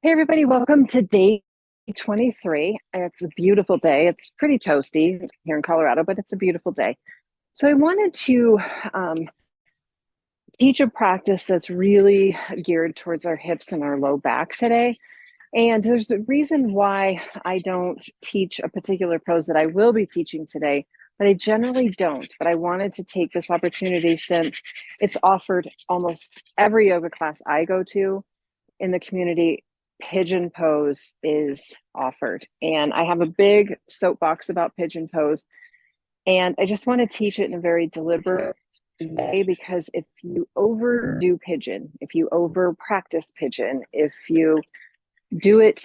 Hey everybody, welcome to day 23. It's a beautiful day. It's pretty toasty here in Colorado, but it's a beautiful day. So I wanted to um, teach a practice that's really geared towards our hips and our low back today. And there's a reason why I don't teach a particular pose that I will be teaching today, but I generally don't. But I wanted to take this opportunity since it's offered almost every yoga class I go to in the community. Pigeon pose is offered, and I have a big soapbox about pigeon pose, and I just want to teach it in a very deliberate way, because if you overdo pigeon, if you over practice pigeon, if you do it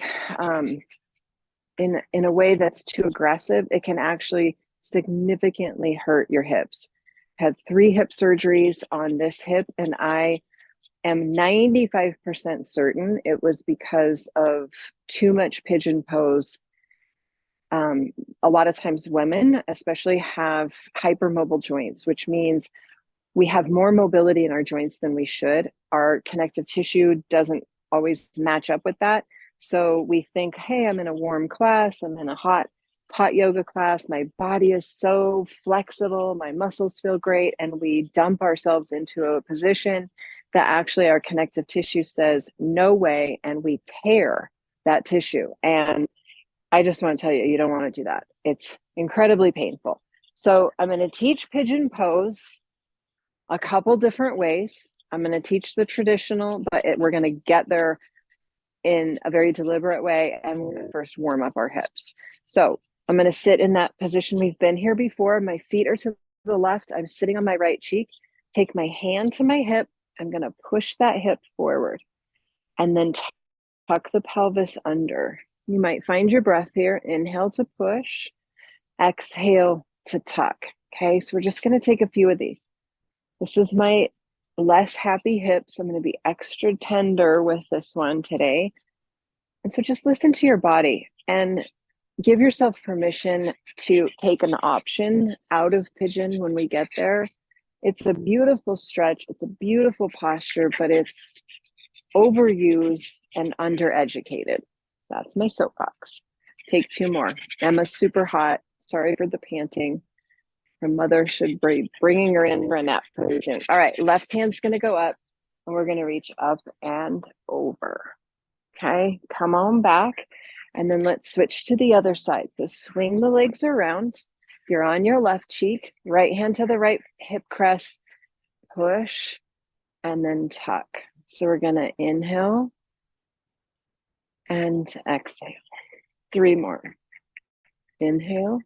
in a way that's too aggressive, it can actually significantly hurt your hips. I had 3 hip surgeries on this hip, and I am 95% certain it was because of too much pigeon pose. A lot of times women especially have hypermobile joints, which means we have more mobility in our joints than we should. Our connective tissue doesn't always match up with that. So we think, hey, I'm in a warm class, I'm in a hot yoga class, my body is so flexible, my muscles feel great, and we dump ourselves into a position that actually our connective tissue says no way, and we tear that tissue. And I just want to tell you, you don't want to do that. It's incredibly painful. So I'm going to teach pigeon pose a couple different ways. I'm going to teach the traditional, but we're going to get there in a very deliberate way, and we're going to first warm up our hips. So I'm going to sit in that position. We've been here before. My feet are to the left. I'm sitting on my right cheek. Take my hand to my hip. I'm going to push that hip forward and then tuck the pelvis under. You might find your breath here. Inhale to push, exhale to tuck. Okay, so we're just going to take a few of these. This is my less happy hips. I'm going to be extra tender with this one today. And so just listen to your body and give yourself permission to take an option out of pigeon when we get there. It's a beautiful stretch. It's a beautiful posture, but it's overused and undereducated. That's my soapbox. Take 2 more. Emma's super hot. Sorry for the panting. Her mother should be bringing her in for a nap pretty soon. All right, left hand's going to go up, and we're going to reach up and over. Okay, come on back, and then let's switch to the other side. So swing the legs around. You're on your left cheek, right hand to the right hip crest, push, and then tuck. So we're going to inhale and exhale. 3 more. Inhale,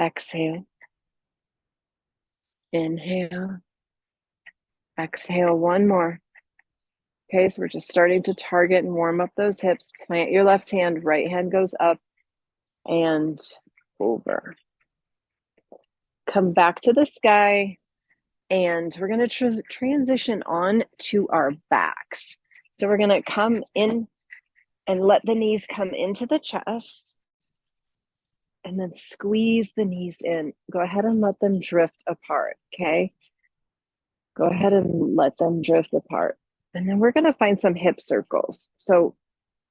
exhale, inhale, exhale. 1 more. Okay, so we're just starting to target and warm up those hips. Plant your left hand, right hand goes up and over. Come back to the sky, and we're going to transition on to our backs. So we're going to come in and let the knees come into the chest, and then squeeze the knees in. Go ahead and let them drift apart, okay? Go ahead and let them drift apart. And then we're going to find some hip circles. So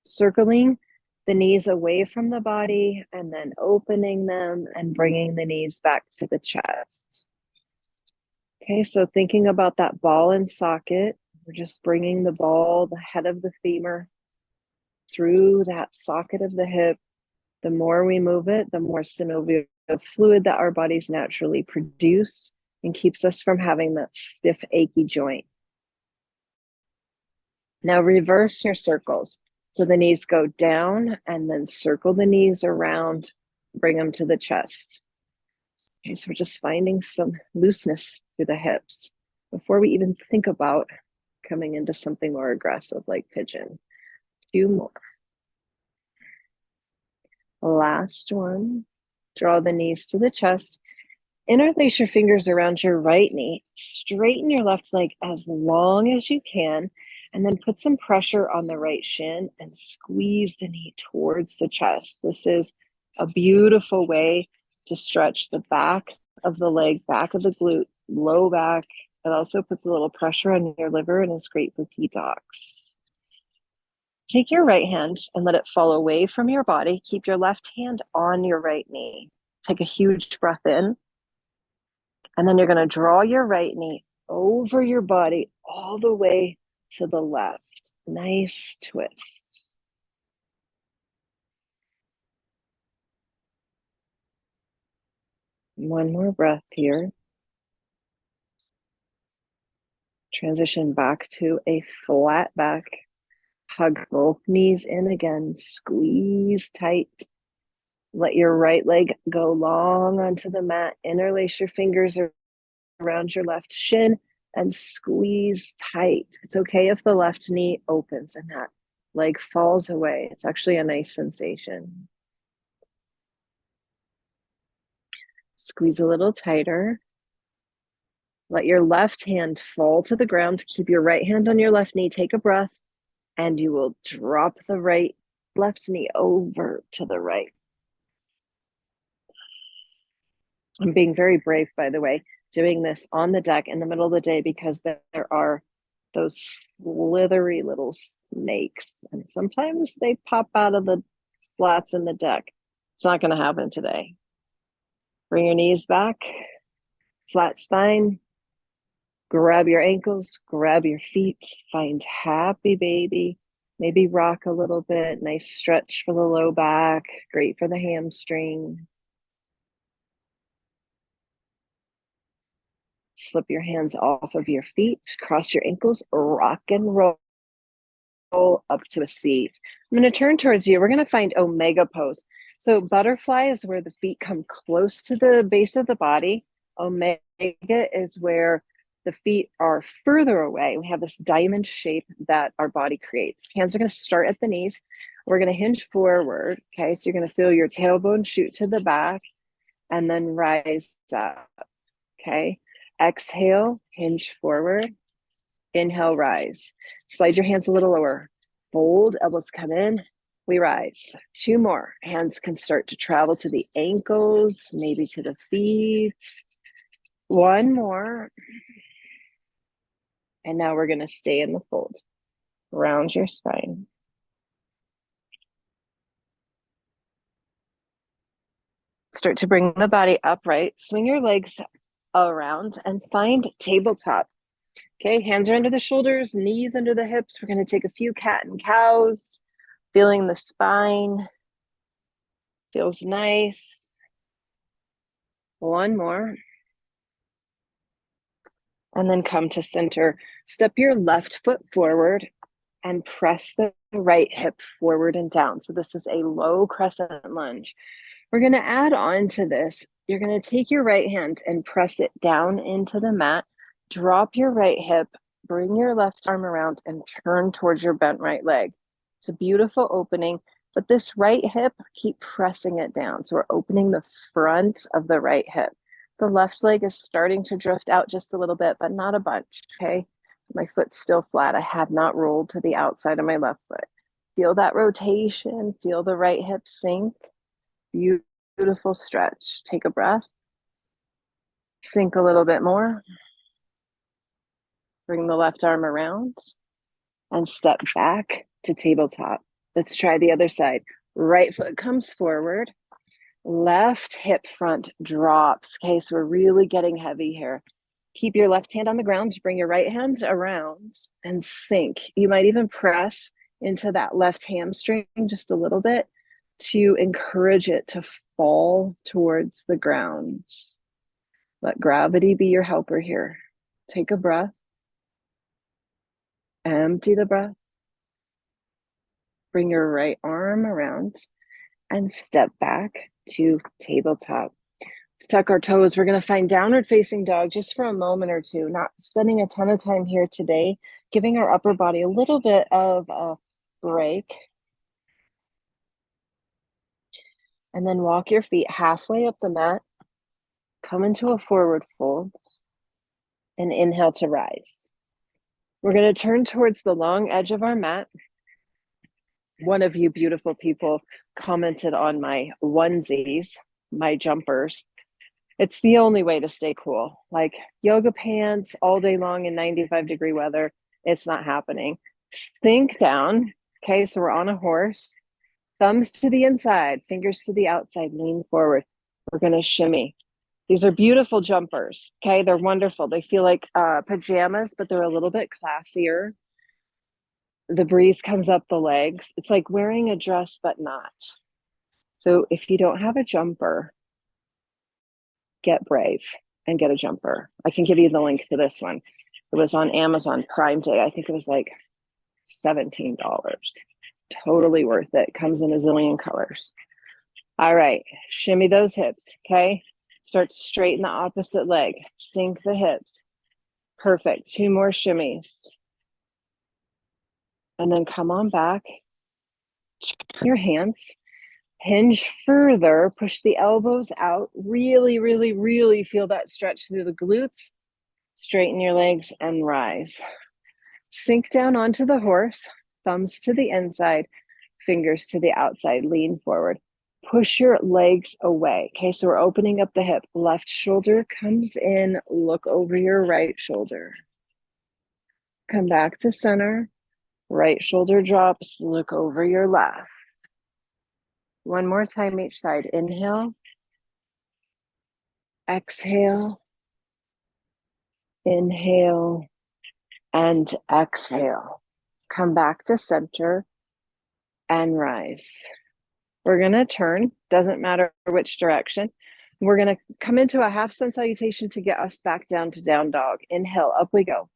circling the knees away from the body, and then opening them and bringing the knees back to the chest. Okay, so thinking about that ball and socket, we're just bringing the ball, the head of the femur, through that socket of the hip. The more we move it, the more synovial fluid that our bodies naturally produce, and keeps us from having that stiff, achy joint. Now reverse your circles. So the knees go down, and then circle the knees around, bring them to the chest. Okay, so we're just finding some looseness through the hips before we even think about coming into something more aggressive like pigeon. 2 more. Last one. Draw the knees to the chest. Interlace your fingers around your right knee. Straighten your left leg as long as you can, and then put some pressure on the right shin and squeeze the knee towards the chest. This is a beautiful way to stretch the back of the leg, back of the glute, low back. It also puts a little pressure on your liver and is great for detox. Take your right hand and let it fall away from your body. Keep your left hand on your right knee. Take a huge breath in. And then you're going to draw your right knee over your body all the way to the left. Nice twist. One more breath here. Transition back to a flat back. Hug both knees in again. Squeeze tight. Let your right leg go long onto the mat. Interlace your fingers around your left shin and squeeze tight. It's okay if the left knee opens and that leg falls away. It's actually a nice sensation. Squeeze a little tighter. Let your left hand fall to the ground. Keep your right hand on your left knee. Take a breath, and you will drop the left knee over to the right. I'm being very brave, by the way, doing this on the deck in the middle of the day because there are those slithery little snakes, and sometimes they pop out of the slats in the deck. It's not going to happen today. Bring your knees back, flat spine. Grab your ankles, grab your feet, find happy baby. Maybe rock a little bit. Nice stretch for the low back, great for the hamstring. Slip your hands off of your feet, cross your ankles, rock and roll up to a seat. I'm going to turn towards you. We're going to find Omega pose. So butterfly is where the feet come close to the base of the body. Omega is where the feet are further away. We have this diamond shape that our body creates. Hands are going to start at the knees. We're going to hinge forward. Okay, so you're going to feel your tailbone shoot to the back and then rise up. Okay, exhale, hinge forward. Inhale, rise. Slide your hands a little lower. Fold, elbows come in. We rise. Two more. Hands can start to travel to the ankles, maybe to the feet. One more. And now we're going to stay in the fold. Round your spine. Start to bring the body upright. Swing your legs around and find tabletop. Okay, hands are under the shoulders, knees under the hips. We're going to take a few cat and cows. Feeling the spine. Feels nice. One more. And then come to center. Step your left foot forward and press the right hip forward and down. So this is a low crescent lunge. We're going to add on to this. You're going to take your right hand and press it down into the mat. Drop your right hip, bring your left arm around and turn towards your bent right leg. It's a beautiful opening, but this right hip, keep pressing it down. So we're opening the front of the right hip. The left leg is starting to drift out just a little bit, but not a bunch, okay? My foot's still flat. I have not rolled to the outside of my left foot. Feel that rotation. Feel the right hip sink. Beautiful stretch. Take a breath. Sink a little bit more. Bring the left arm around and step back to tabletop. Let's try the other side. Right foot comes forward. Left hip front drops. Okay, so we're really getting heavy here. Keep your left hand on the ground. Bring your right hand around and sink. You might even press into that left hamstring just a little bit to encourage it to fall towards the ground. Let gravity be your helper here. Take a breath. Empty the breath. Bring your right arm around and step back to tabletop. Let's tuck our toes. We're going to find downward facing dog just for a moment or two, not spending a ton of time here today, giving our upper body a little bit of a break. And then walk your feet halfway up the mat, come into a forward fold, and inhale to rise. We're going to turn towards the long edge of our mat. One of you beautiful people commented on my onesies, my jumpers. It's the only way to stay cool. Like yoga pants all day long in 95-degree weather, it's not happening. Sink down Okay, so we're on a horse. Thumbs to the inside, fingers to the outside, lean forward. We're going to shimmy. These are beautiful jumpers. Okay, they're wonderful. They feel like pajamas, but they're a little bit classier. The breeze comes up the legs. It's like wearing a dress, but not. So if you don't have a jumper, get brave and get a jumper. I can give you the link to this one. It was on Amazon Prime Day. I think it was like $17. Totally worth it. Comes in a zillion colors. All right, shimmy those hips, okay? Start to straighten the opposite leg. Sink the hips. Perfect. 2 more shimmies. And then come on back. Turn your hands. Hinge further. Push the elbows out. Really, really, really feel that stretch through the glutes. Straighten your legs and rise. Sink down onto the horse. Thumbs to the inside. Fingers to the outside. Lean forward. Push your legs away. Okay, so we're opening up the hip. Left shoulder comes in. Look over your right shoulder. Come back to center. Right shoulder drops. Look over your left. One more time each side. Inhale. Exhale. Inhale. And exhale. Come back to center and rise. We're going to turn. Doesn't matter which direction. We're going to come into a half sun salutation to get us back down to down dog. Inhale, up we go.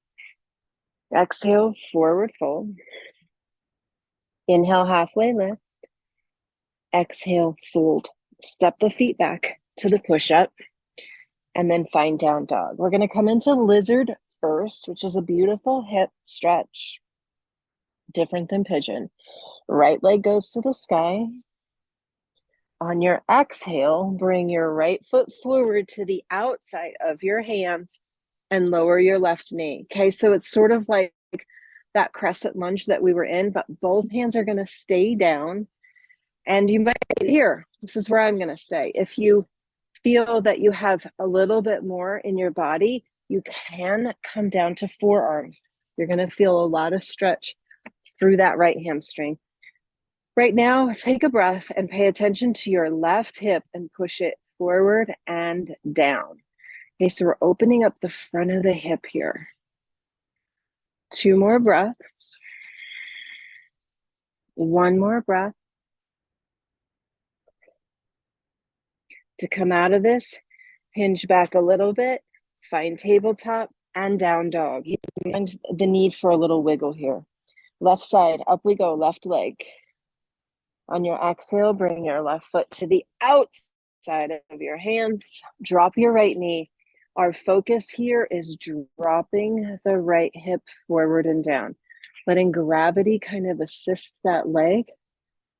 Exhale, forward fold. Inhale, halfway lift. Exhale, fold. Step the feet back to the push-up and then find down dog. We're going to come into lizard first, which is a beautiful hip stretch. Different than pigeon. Right leg goes to the sky. On your exhale, bring your right foot forward to the outside of your hands and lower your left knee. Okay, so it's sort of like that crescent lunge that we were in, but both hands are going to stay down. And you might here, this is where I'm going to stay. If you feel that you have a little bit more in your body, you can come down to forearms. You're going to feel a lot of stretch through that right hamstring. Right now, take a breath and pay attention to your left hip and push it forward and down. Okay, so we're opening up the front of the hip here. 2 more breaths. 1 more breath. To come out of this, hinge back a little bit, find tabletop and down dog. You find the need for a little wiggle here. Left side, up we go, left leg. On your exhale, bring your left foot to the outside of your hands. Drop your right knee. Our focus here is dropping the right hip forward and down, letting gravity kind of assist that leg.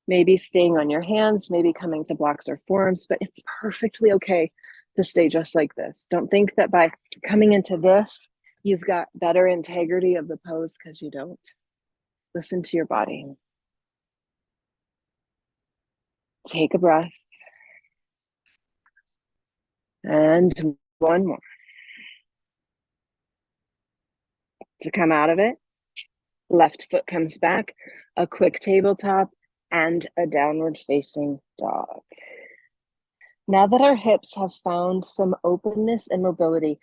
Maybe staying on your hands, maybe coming to blocks or forearms, but it's perfectly okay to stay just like this. Don't think that by coming into this, you've got better integrity of the pose, because you don't. Listen to your body. Take a breath. And 1 more. To come out of it, left foot comes back, a quick tabletop, and a downward facing dog. Now that our hips have found some openness and mobility,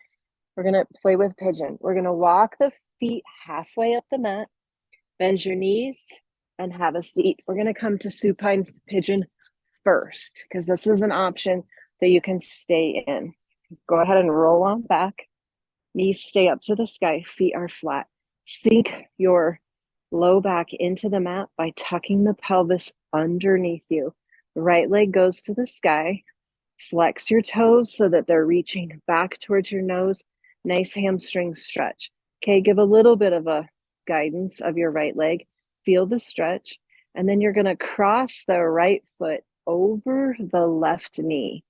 we're going to play with pigeon. We're going to walk the feet halfway up the mat, bend your knees, and have a seat. We're going to come to supine pigeon first, because this is an option that you can stay in. Go ahead and roll on back. Knees stay up to the sky, feet are flat. Sink your low back into the mat by tucking the pelvis underneath you. Right leg goes to the sky. Flex your toes so that they're reaching back towards your nose. Nice hamstring stretch. Okay, give a little bit of a guidance of your right leg. Feel the stretch. And then you're going to cross the right foot over the left knee,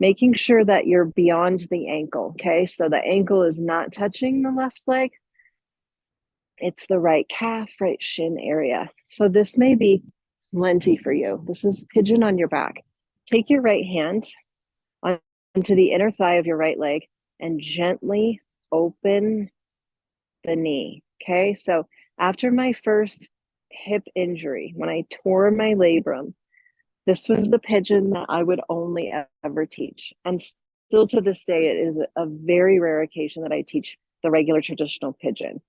making sure that you're beyond the ankle. Okay, so the ankle is not touching the left leg. It's the right calf, right shin area. So this may be plenty for you. This is pigeon on your back. Take your right hand onto the inner thigh of your right leg and gently open the knee. Okay, so after my first hip injury, when I tore my labrum, this was the pigeon that I would only ever teach. And still to this day, it is a very rare occasion that I teach the regular traditional pigeon.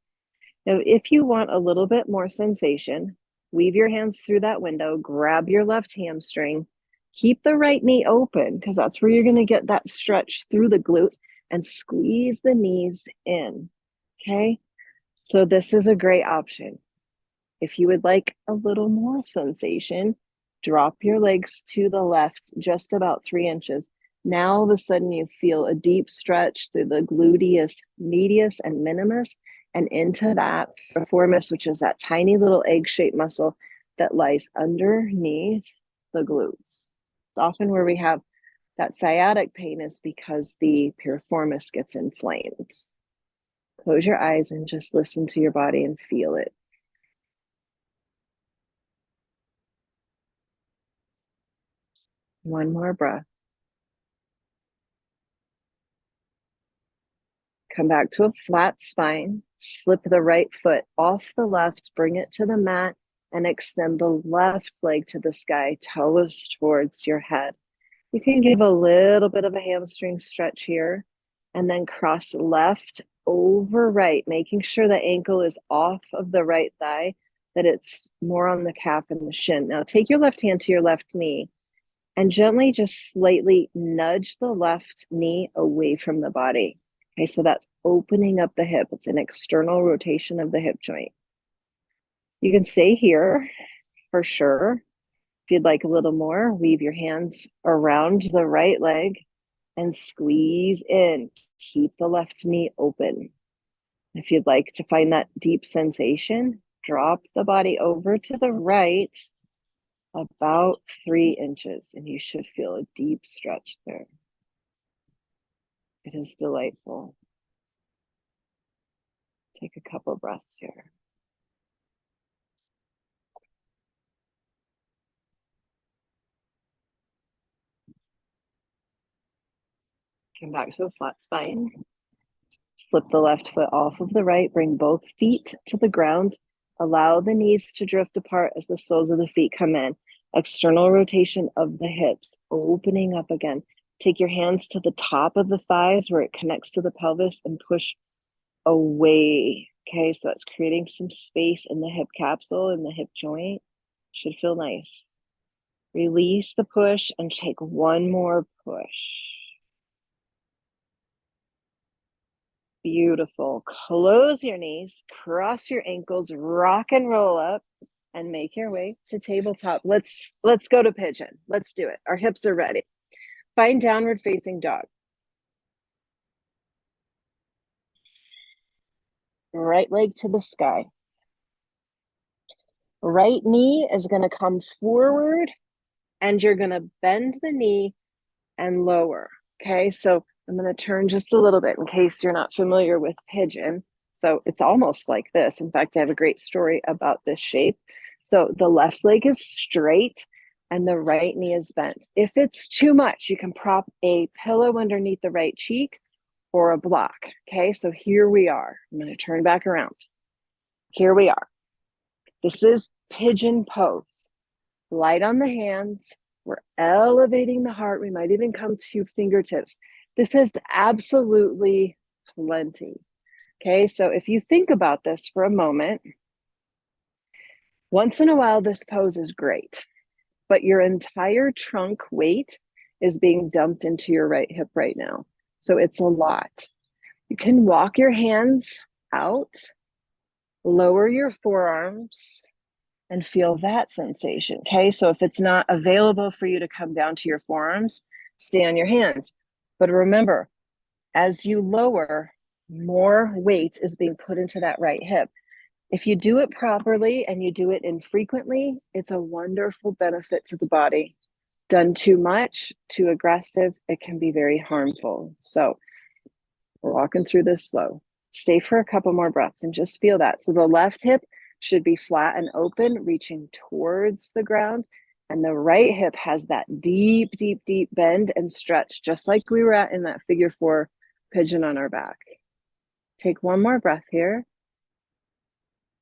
Now, if you want a little bit more sensation, weave your hands through that window, grab your left hamstring, keep the right knee open because that's where you're going to get that stretch through the glutes and squeeze the knees in. Okay. So this is a great option. If you would like a little more sensation, drop your legs to the left just about 3 inches. Now all of a sudden you feel a deep stretch through the gluteus medius and minimus and into that piriformis, which is that tiny little egg-shaped muscle that lies underneath the glutes. It's often where we have that sciatic pain is because the piriformis gets inflamed. Close your eyes and just listen to your body and feel it. One more breath. Come back to a flat spine. Slip the right foot off the left, bring it to the mat, and extend the left leg to the sky, toes towards your head. You can give a little bit of a hamstring stretch here, and then cross left over right, making sure the ankle is off of the right thigh, that it's more on the calf and the shin. Now take your left hand to your left knee and gently just slightly nudge the left knee away from the body. Okay, so that's opening up the hip. It's an external rotation of the hip joint. You can stay here for sure. If you'd like a little more, weave your hands around the right leg and squeeze in. Keep the left knee open. If you'd like to find that deep sensation, drop the body over to the right about 3 inches, and you should feel a deep stretch there. It is delightful. Take a couple breaths here. Come back to a flat spine. Flip the left foot off of the right. Bring both feet to the ground. Allow the knees to drift apart as the soles of the feet come in. External rotation of the hips, opening up again. Take your hands to the top of the thighs where it connects to the pelvis and push away. Okay, so that's creating some space in the hip capsule and the hip joint. Should feel nice. Release the push and take one more push. Beautiful. Close your knees, cross your ankles, rock and roll up, and make your way to tabletop. Let's go to pigeon. Let's do it. Our hips are ready. Find downward facing dog. Right leg to the sky. Right knee is going to come forward, and you're going to bend the knee and lower. Okay, so I'm going to turn just a little bit in case you're not familiar with pigeon. So it's almost like this. In fact, I have a great story about this shape. So the left leg is straight and the right knee is bent. If it's too much, you can prop a pillow underneath the right cheek or a block. Okay, so here we are. I'm going to turn back around. Here we are. This is pigeon pose. Light on the hands. We're elevating the heart. We might even come to fingertips. This is absolutely plenty. Okay, so if you think about this for a moment, once in a while, this pose is great, but your entire trunk weight is being dumped into your right hip right now. So it's a lot. You can walk your hands out, lower your forearms, and feel that sensation. Okay, so if it's not available for you to come down to your forearms, stay on your hands. But remember, as you lower, more weight is being put into that right hip. If you do it properly and you do it infrequently, it's a wonderful benefit to the body. Done too much, too aggressive, it can be very harmful. So we're walking through this slow. Stay for a couple more breaths and just feel that. So the left hip should be flat and open, reaching towards the ground. And the right hip has that deep, deep, deep bend and stretch, just like we were at in that figure 4 pigeon on our back. Take one more breath here.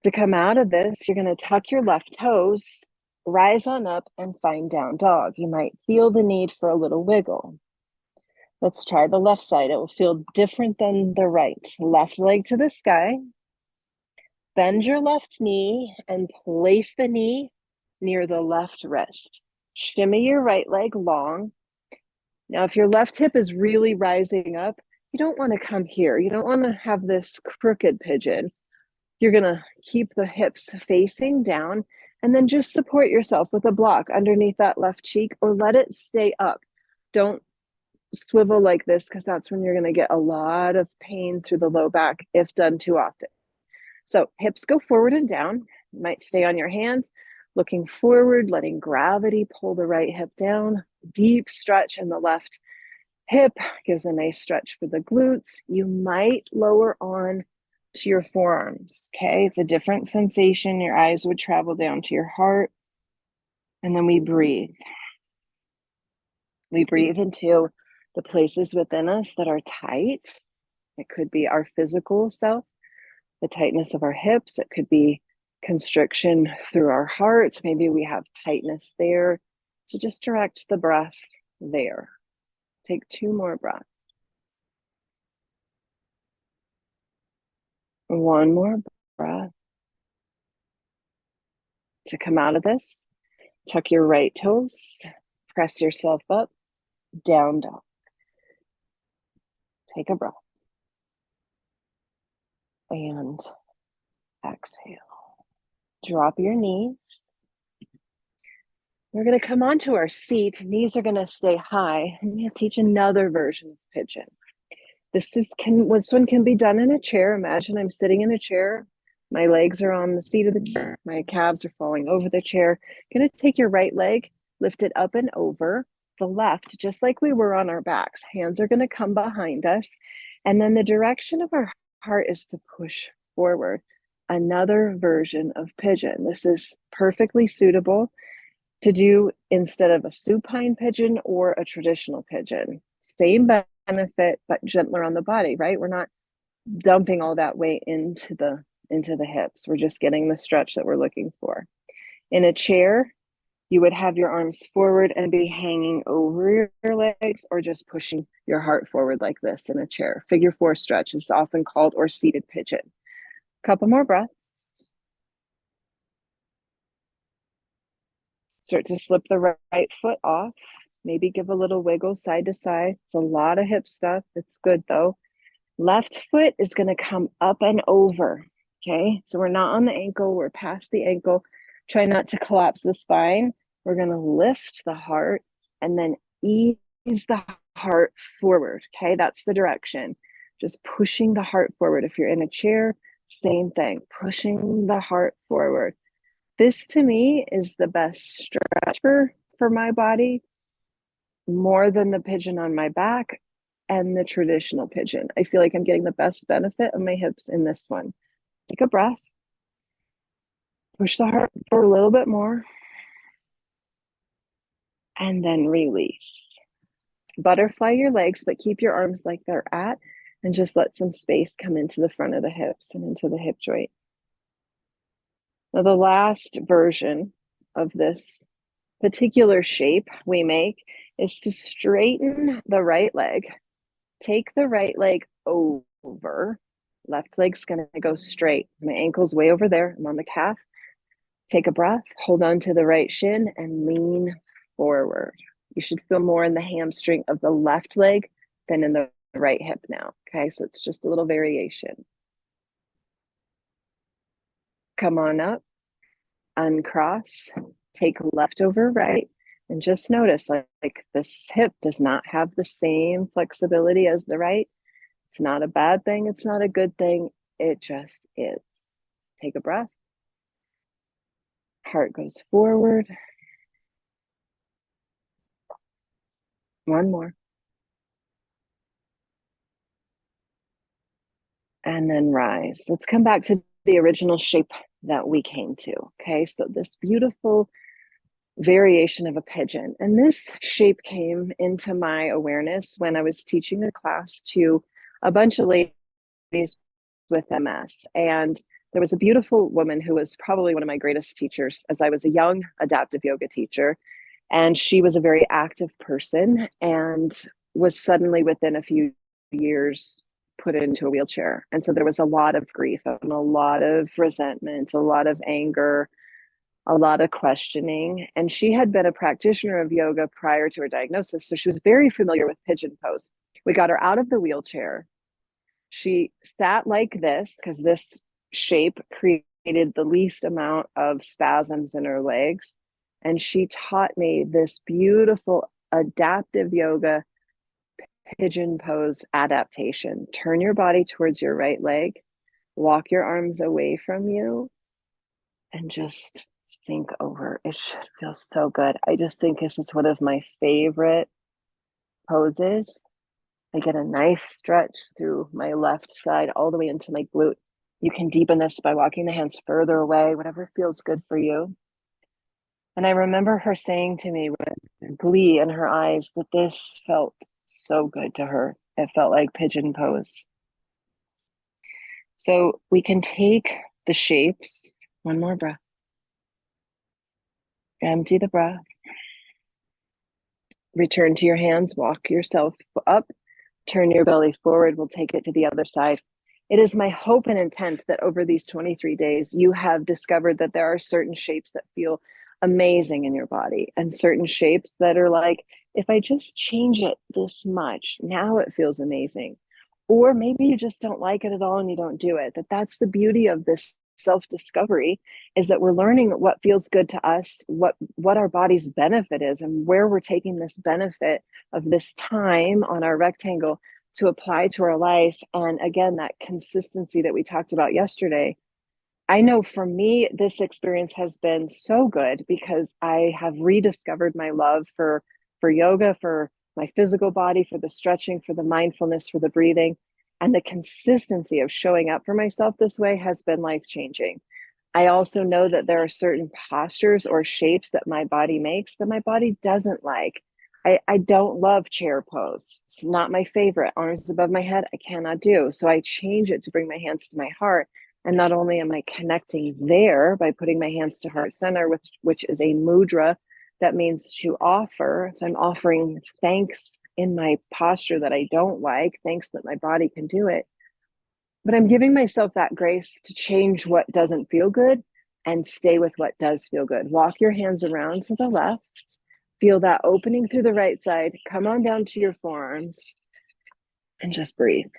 To come out of this, you're going to tuck your left toes, rise on up, and find down dog. You might feel the need for a little wiggle. Let's try the left side. It will feel different than the right. Left leg to the sky. Bend your left knee and place the knee near the left wrist. Shimmy your right leg long. Now, if your left hip is really rising up, you don't want to come here. You don't want to have this crooked pigeon. You're going to keep the hips facing down and then just support yourself with a block underneath that left cheek or let it stay up. Don't swivel like this because that's when you're going to get a lot of pain through the low back if done too often. So hips go forward and down. You might stay on your hands, looking forward, letting gravity pull the right hip down. Deep stretch in the left hip gives a nice stretch for the glutes. You might lower on to your forearms, okay? It's a different sensation. Your eyes would travel down to your heart. And then we breathe. We breathe into the places within us that are tight. It could be our physical self, the tightness of our hips. It could be constriction through our hearts. Maybe we have tightness there. So just direct the breath there. Take 2 more breaths. 1 more breath. To come out of this, tuck your right toes, press yourself up, down dog. Take a breath. And exhale. Drop your knees. We're going to come onto our seat. Knees are going to stay high. I'm going to teach another version of pigeon. This one can be done in a chair. Imagine I'm sitting in a chair. My legs are on the seat of the chair. My calves are falling over the chair. Going to take your right leg, lift it up and over. The left, just like we were on our backs. Hands are going to come behind us. And then the direction of our heart is to push forward. Another version of pigeon. This is perfectly suitable to do instead of a supine pigeon or a traditional pigeon. Same benefit, but gentler on the body, right? We're not dumping all that weight into the hips. We're just getting the stretch that we're looking for. In a chair, you would have your arms forward and be hanging over your legs or just pushing your heart forward like this in a chair. Figure 4 stretch is often called or seated pigeon. Couple more breaths. Start to slip the right foot off. Maybe give a little wiggle side to side. It's a lot of hip stuff. It's good though. Left foot is going to come up and over. Okay, so we're not on the ankle. We're past the ankle. Try not to collapse the spine. We're going to lift the heart and then ease the heart forward. Okay, that's the direction. Just pushing the heart forward. If you're in a chair, same thing. Pushing the heart forward. This to me is the best stretch for my body, more than the pigeon on my back and the traditional pigeon. I feel like I'm getting the best benefit of my hips in this one. Take a breath. Push the heart forward a little bit more. And then release. Butterfly your legs, but keep your arms like they're at, and just let some space come into the front of the hips and into the hip joint. Now, the last version of this particular shape we make is to straighten the right leg. Take the right leg over. Left leg's going to go straight. My ankle's way over there. I'm on the calf. Take a breath. Hold on to the right shin and lean forward. You should feel more in the hamstring of the left leg than in the right hip now. Okay, so it's just a little variation. Come on up, uncross, take left over right, and just notice like this hip does not have the same flexibility as the right. It's not a bad thing. It's not a good thing. It just is. Take a breath. Heart goes forward. 1 more. And then rise. Let's come back to the original shape that we came to. Okay, so this beautiful variation of a pigeon. And this shape came into my awareness when I was teaching a class to a bunch of ladies with MS. And there was a beautiful woman who was probably one of my greatest teachers as I was a young adaptive yoga teacher. And she was a very active person and was suddenly within a few years put into a wheelchair. And so there was a lot of grief and a lot of resentment, a lot of anger, a lot of questioning. And she had been a practitioner of yoga prior to her diagnosis. So she was very familiar with pigeon pose. We got her out of the wheelchair. She sat like this because this shape created the least amount of spasms in her legs. And she taught me this beautiful adaptive yoga pigeon pose adaptation. Turn your body towards your right leg, walk your arms away from you, and just sink over. It should feel so good. I just think this is one of my favorite poses. I get a nice stretch through my left side all the way into my glute. You can deepen this by walking the hands further away, whatever feels good for you. And I remember her saying to me with glee in her eyes that this felt so good to her. It felt like pigeon pose. So we can take the shapes, one more breath. Empty the breath. Return to your hands, walk yourself up, turn your belly forward. We'll take it to the other side. It is my hope and intent that over these 23 days, you have discovered that there are certain shapes that feel amazing in your body and certain shapes that are like, if I just change it this much, now it feels amazing. Or maybe you just don't like it at all and you don't do it. That's the beauty of this self-discovery, is that we're learning what feels good to us, what our body's benefit is, and where we're taking this benefit of this time on our rectangle to apply to our life. And again, that consistency that we talked about yesterday. I know for me, this experience has been so good because I have rediscovered my love for yoga, for my physical body, for the stretching, for the mindfulness, for the breathing. And the consistency of showing up for myself this way has been life-changing. I also know that there are certain postures or shapes that my body makes that my body doesn't like. I don't love chair pose. It's not my favorite. Arms above my head, I cannot do. So I change it to bring my hands to my heart. And not only am I connecting there by putting my hands to heart center, which is a mudra that means to offer. So I'm offering thanks in my posture that I don't like, thanks that my body can do it. But I'm giving myself that grace to change what doesn't feel good and stay with what does feel good. Walk your hands around to the left. Feel that opening through the right side. Come on down to your forearms and just breathe.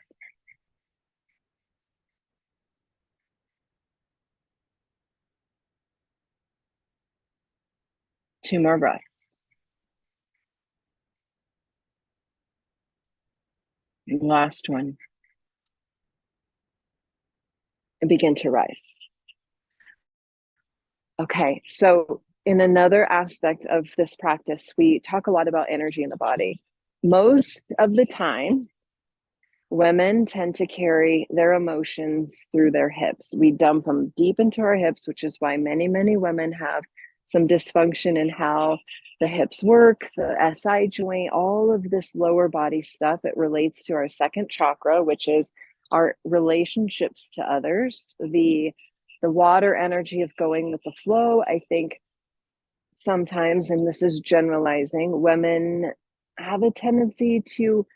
Two more breaths. Last one. And begin to rise. Okay, so in another aspect of this practice, we talk a lot about energy in the body. Most of the time, women tend to carry their emotions through their hips. We dump them deep into our hips, which is why many, many women have some dysfunction in how the hips work, the SI joint, all of this lower body stuff. It relates to our second chakra, which is our relationships to others, the water energy of going with the flow. I think sometimes, and this is generalizing, women have a tendency to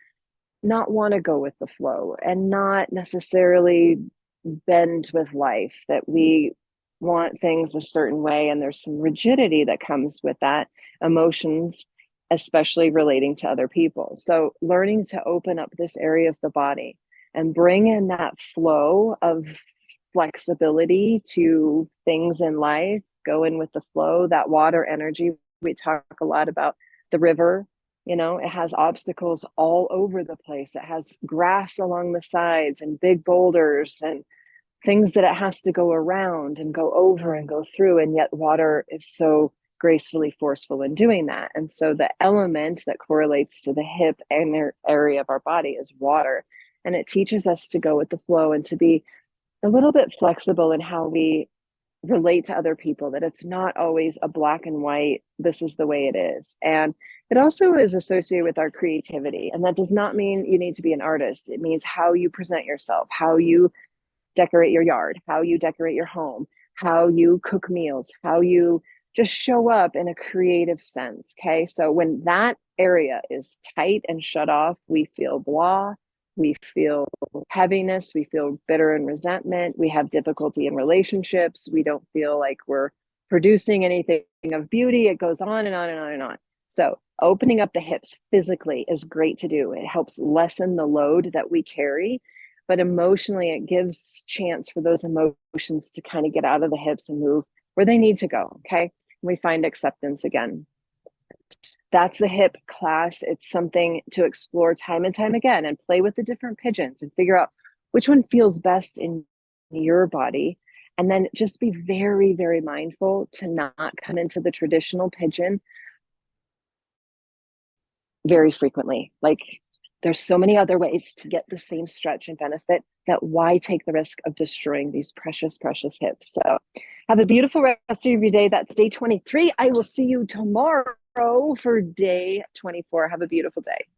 not want to go with the flow and not necessarily bend with life, that we want things a certain way, and there's some rigidity that comes with that, emotions, especially relating to other people. So learning to open up this area of the body and bring in that flow of flexibility to things in life, go in with the flow, that water energy. We talk a lot about the river. You know, it has obstacles all over the place. It has grass along the sides and big boulders and things that it has to go around and go over and go through. And yet water is so gracefully forceful in doing that. And so the element that correlates to the hip and area of our body is water. And it teaches us to go with the flow and to be a little bit flexible in how we relate to other people, that it's not always a black and white, this is the way it is. And it also is associated with our creativity. And that does not mean you need to be an artist. It means how you present yourself, how you decorate your yard, how you decorate your home, how you cook meals, how you just show up in a creative sense. Okay. So when that area is tight and shut off, we feel blah, we feel heaviness, we feel bitter and resentment, we have difficulty in relationships, we don't feel like we're producing anything of beauty. It goes on and on and on and on. So opening up the hips physically is great to do. It helps lessen the load that we carry, but emotionally it gives chance for those emotions to kind of get out of the hips and move where they need to go. Okay. We find acceptance again. That's the hip class. It's something to explore time and time again and play with the different pigeons and figure out which one feels best in your body. And then just be very, very mindful to not come into the traditional pigeon very frequently. Like there's so many other ways to get the same stretch and benefit that why take the risk of destroying these precious, precious hips? So have a beautiful rest of your day. That's day 23. I will see you tomorrow for day 24. Have a beautiful day.